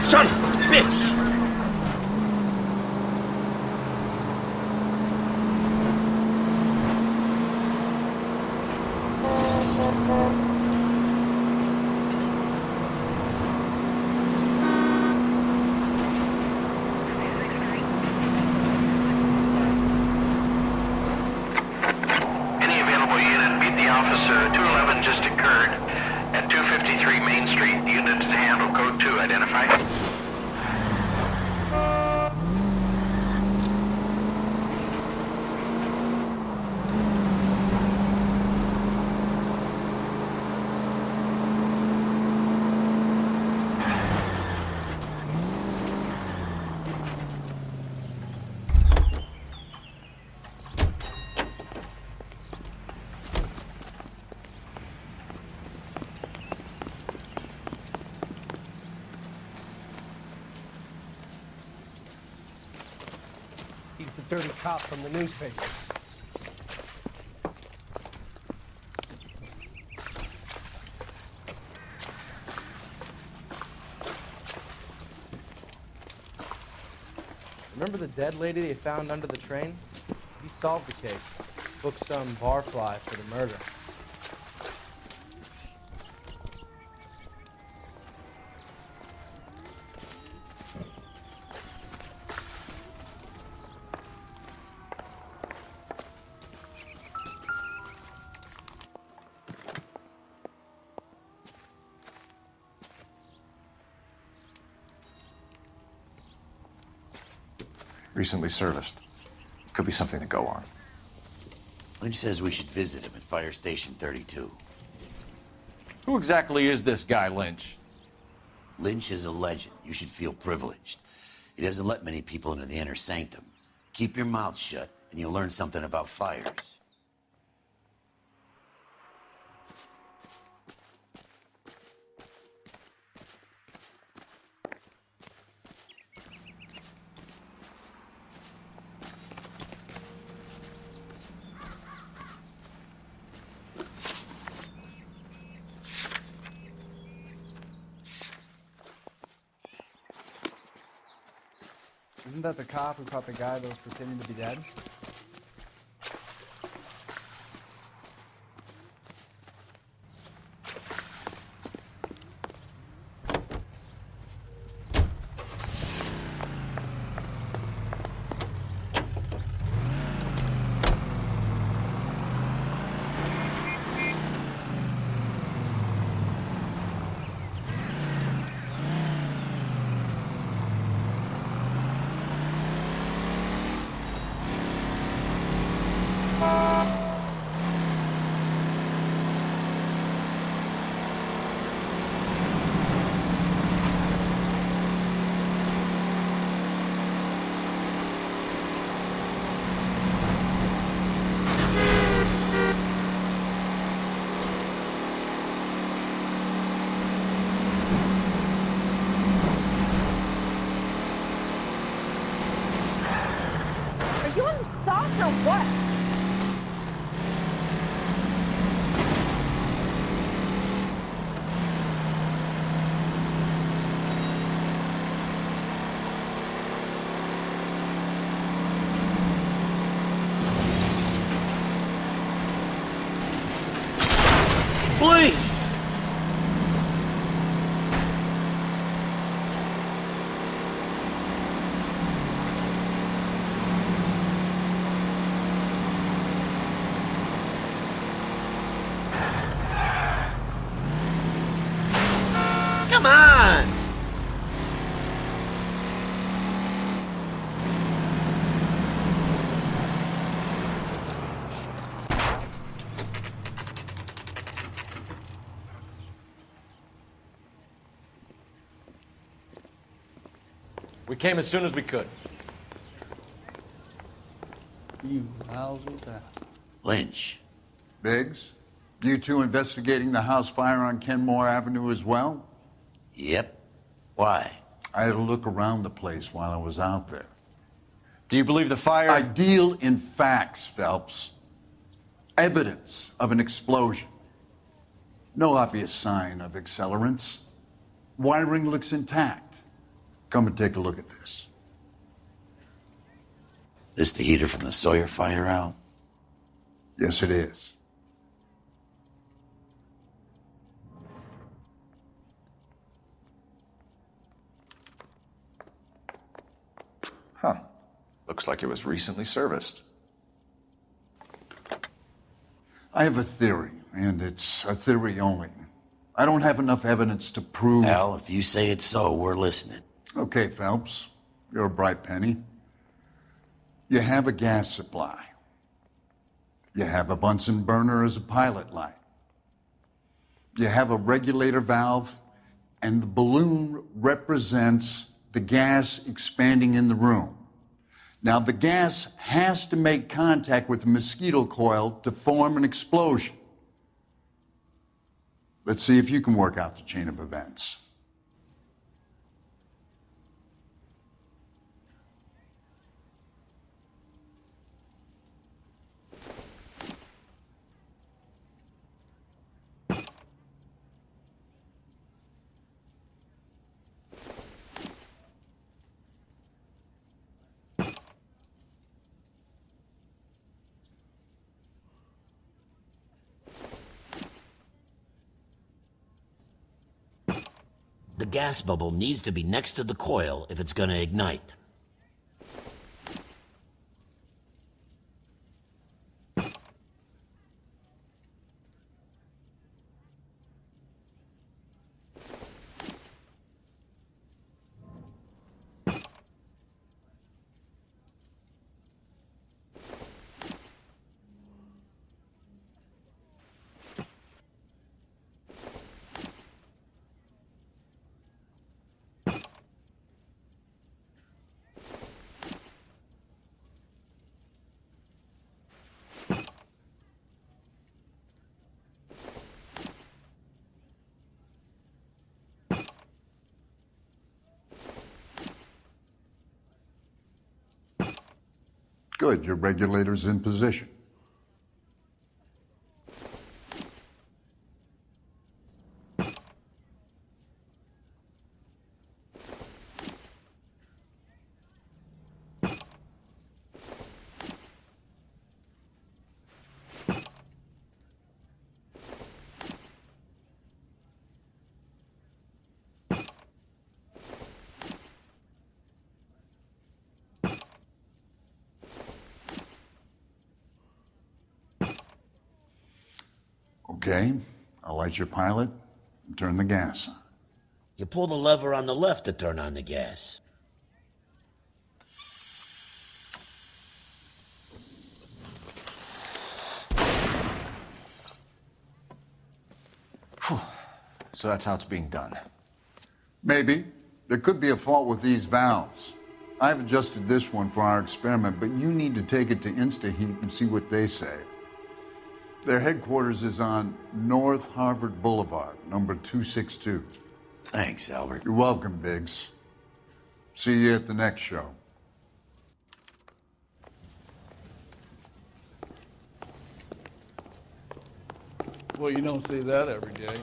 Son of a bitch! Any available unit, meet the officer. 211 just occurred at 253 Main Street. Unit to handle code 2. Identify. He's the dirty cop from the newspaper. Remember the dead lady they found under the train? He solved the case. Booked some barfly for the murder. Recently serviced. Could be something to go on. Lynch says we should visit him at Fire Station 32. Who exactly is this guy, Lynch? Lynch is a legend. You should feel privileged. He doesn't let many people into the inner sanctum. Keep your mouth shut, and you'll learn something about fires. Isn't that the cop who caught the guy that was pretending to be dead? Are you unstopped or what? Please! Come on! We came as soon as we could. You how's with that? Lynch. Biggs, you two investigating the house fire on Kenmore Avenue as well? Yep. Why? I had a look around the place while I was out there. Do you believe the fire? I deal in facts, Phelps. Evidence of an explosion. No obvious sign of accelerants. Wiring looks intact. Come and take a look at this. This the heater from the Sawyer fire, Al? Yes, it is. Huh. Looks like it was recently serviced. I have a theory, and it's a theory only. I don't have enough evidence to prove... Al, if you say it's so, we're listening. Okay, Phelps. You're a bright penny. You have a gas supply. You have a Bunsen burner as a pilot light. You have a regulator valve, and the balloon represents the gas expanding in the room. Now, the gas has to make contact with the mosquito coil to form an explosion. Let's see if you can work out the chain of events. The gas bubble needs to be next to the coil if it's gonna ignite. Good, your regulator's in position. Okay, I'll light your pilot and turn the gas on. You pull the lever on the left to turn on the gas. So that's how it's being done. Maybe. There could be a fault with these valves. I've adjusted this one for our experiment, but you need to take it to InstaHeat and see what they say. Their headquarters is on North Harvard Boulevard, number 262. Thanks, Albert. You're welcome, Biggs. See you at the next show. Well, you don't see that every day.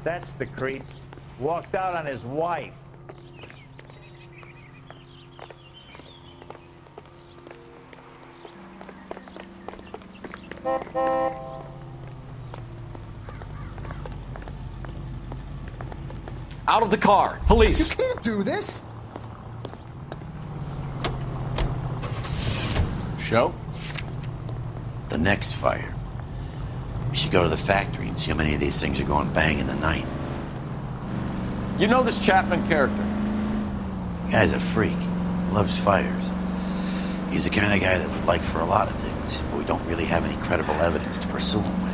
That's the creep. Walked out on his wife. Out of the car! Police! You can't do this! Show? The next fire. We should go to the factory and see how many of these things are going bang in the night. You know this Chapman character? The guy's a freak. He loves fires. He's the kind of guy that would like for a lot of things, but we don't really have any credible evidence to pursue him with.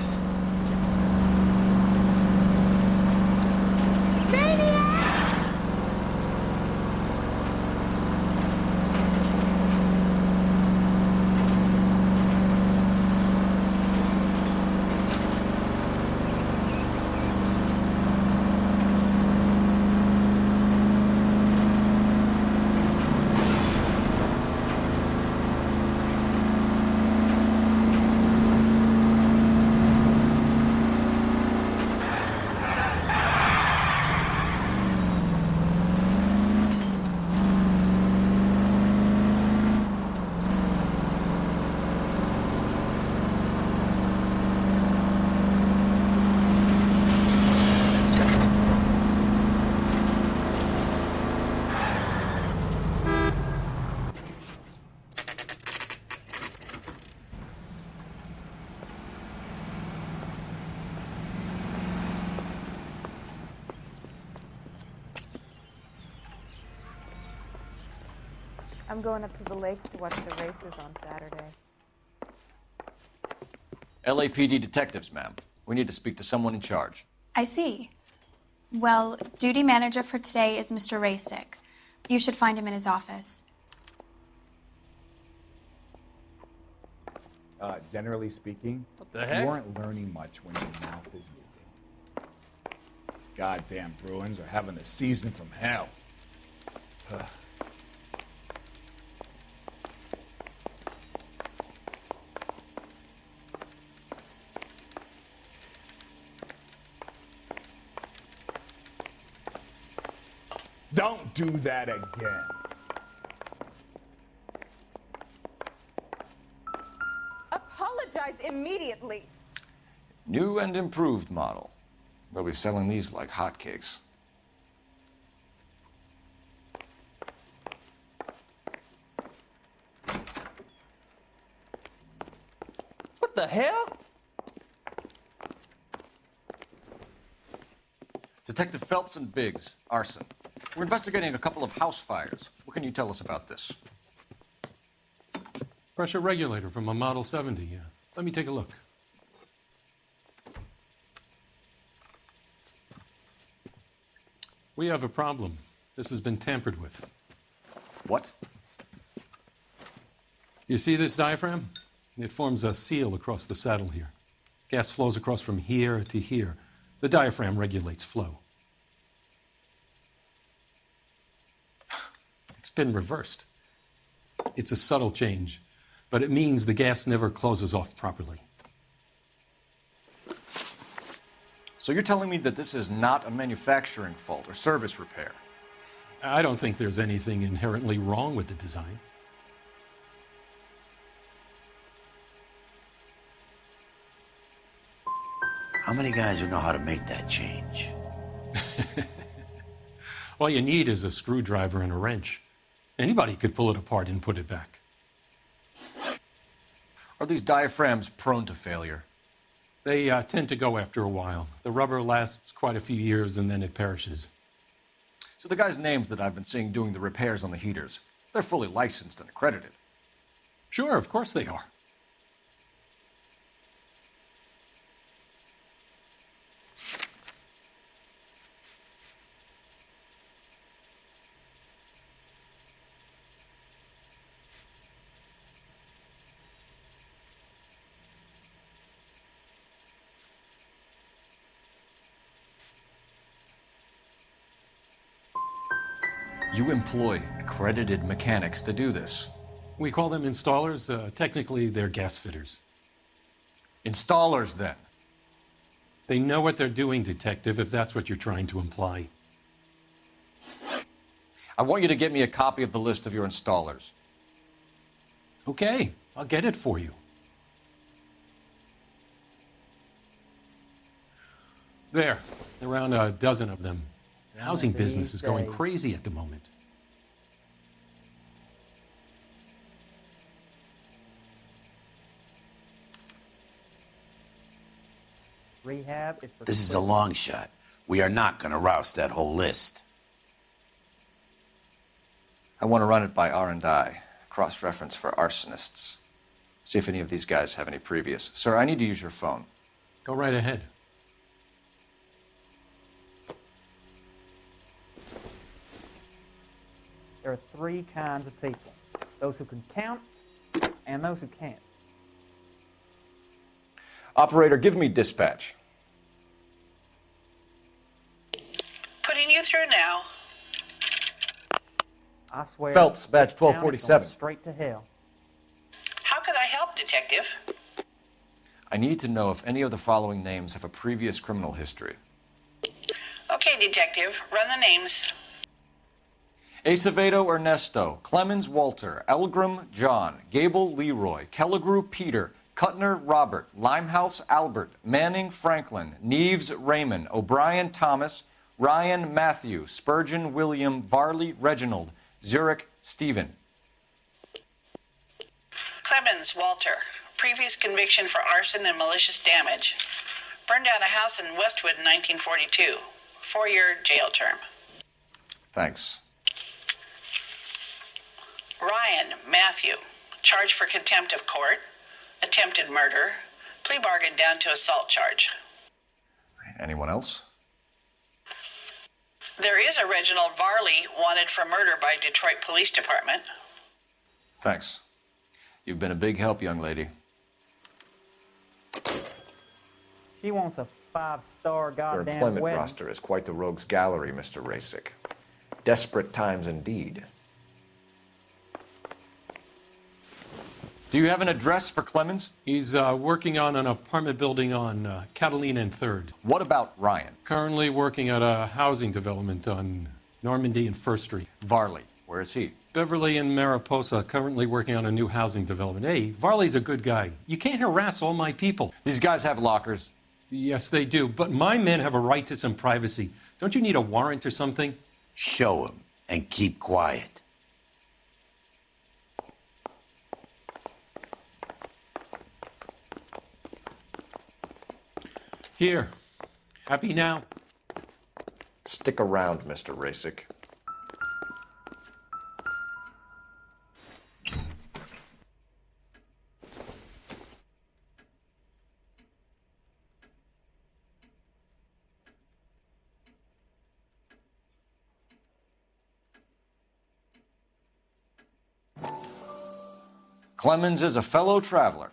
I'm going up to the lakes to watch the races on Saturday. LAPD detectives, ma'am. We need to speak to someone in charge. I see. Well, duty manager for today is Mr. Rasick. You should find him in his office. Generally speaking, What the heck? You aren't learning much when your mouth is moving. Goddamn Bruins are having a season from hell. Ugh. Don't do that again. Apologize immediately. New and improved model. They'll be selling these like hotcakes. What the hell? Detective Phelps and Biggs, arson. We're investigating a couple of house fires. What can you tell us about this? Pressure regulator from a Model 70. Let me take a look. We have a problem. This has been tampered with. What? You see this diaphragm? It forms a seal across the saddle here. Gas flows across from here to here. The diaphragm regulates flow. It's been reversed. It's a subtle change, but it means the gas never closes off properly. So you're telling me that this is not a manufacturing fault or service repair? I don't think there's anything inherently wrong with the design. How many guys would know how to make that change? All you need is a screwdriver and a wrench. Anybody could pull it apart and put it back. Are these diaphragms prone to failure? They tend to go after a while. The rubber lasts quite a few years and then it perishes. So the guys' names that I've been seeing doing the repairs on the heaters, they're fully licensed and accredited. Sure, of course they are. You employ accredited mechanics to do this. We call them installers. Technically, they're gas fitters. Installers, then? They know what they're doing, Detective, if that's what you're trying to imply. I want you to get me a copy of the list of your installers. Okay, I'll get it for you. There, around a dozen of them. The housing business is going crazy at the moment. Rehab is for This is a long shot. We are not going to roust that whole list. I want to run it by R&I, cross-reference for arsonists. See if any of these guys have any previous. Sir, I need to use your phone. Go right ahead. There are three kinds of people. Those who can count and those who can't. Operator, give me dispatch. Putting you through now. I swear. Phelps, badge this town is 1247. going straight to hell. How could I help, Detective? I need to know if any of the following names have a previous criminal history. Okay, Detective, run the names. Acevedo Ernesto, Clemens Walter, Elgram John, Gable Leroy, Kelligrew Peter, Cutner Robert, Limehouse Albert, Manning Franklin, Neves Raymond, O'Brien Thomas, Ryan Matthew, Spurgeon William, Varley Reginald, Zurich Stephen. Clemens Walter. Previous conviction for arson and malicious damage. Burned down a house in Westwood in 1942. 4-year jail term. Thanks. Ryan Matthew, charged for contempt of court, attempted murder, plea bargain down to assault charge. Anyone else? There is a Reginald Varley wanted for murder by Detroit Police Department. Thanks. You've been a big help, young lady. She wants a 5-star Your goddamn employment wedding. roster is quite the rogues gallery, Mr. Rasick. Desperate times indeed. Do you have an address for Clemens? He's working on an apartment building on Catalina and 3rd. What about Ryan? Currently working at a housing development on Normandy and 1st Street. Varley, where is he? Beverly and Mariposa, currently working on a new housing development. Hey, Varley's a good guy. You can't harass all my people. These guys have lockers. Yes, they do, but my men have a right to some privacy. Don't you need a warrant or something? Show him and keep quiet. Here. Happy now? Stick around, Mr. Rasick. Clemens is a fellow traveler.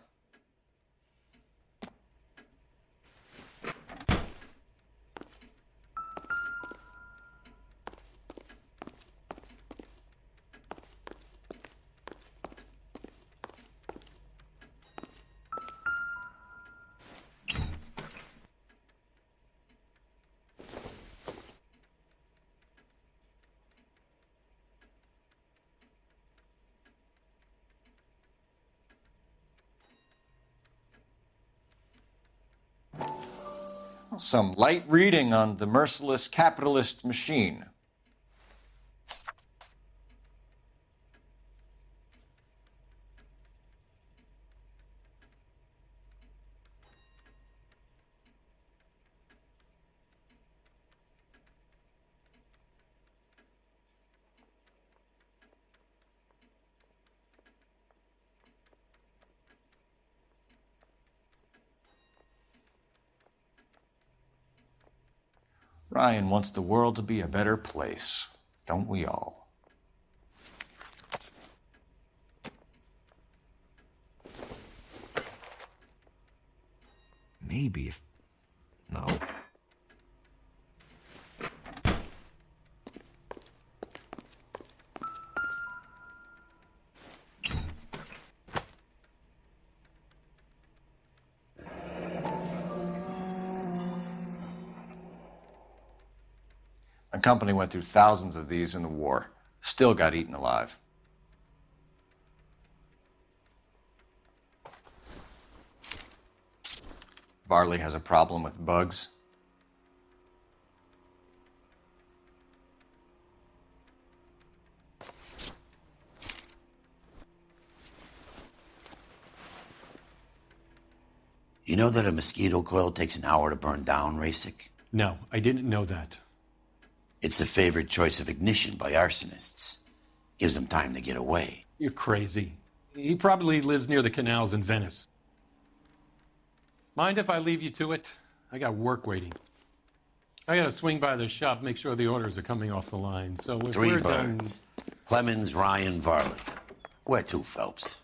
Some light reading on the merciless capitalist machine. Ryan wants the world to be a better place, don't we all? Maybe if... No. My company went through thousands of these in the war. Still got eaten alive. Varley has a problem with bugs. You know that a mosquito coil takes an hour to burn down, Rasick? No, I didn't know that. It's the favorite choice of ignition by arsonists. Gives them time to get away. You're crazy. He probably lives near the canals in Venice. Mind if I leave you to it? I got work waiting. I gotta swing by the shop, make sure the orders are coming off the line. So if 3 we're birds. done... Clemens, Ryan, Varley. Where to, Phelps?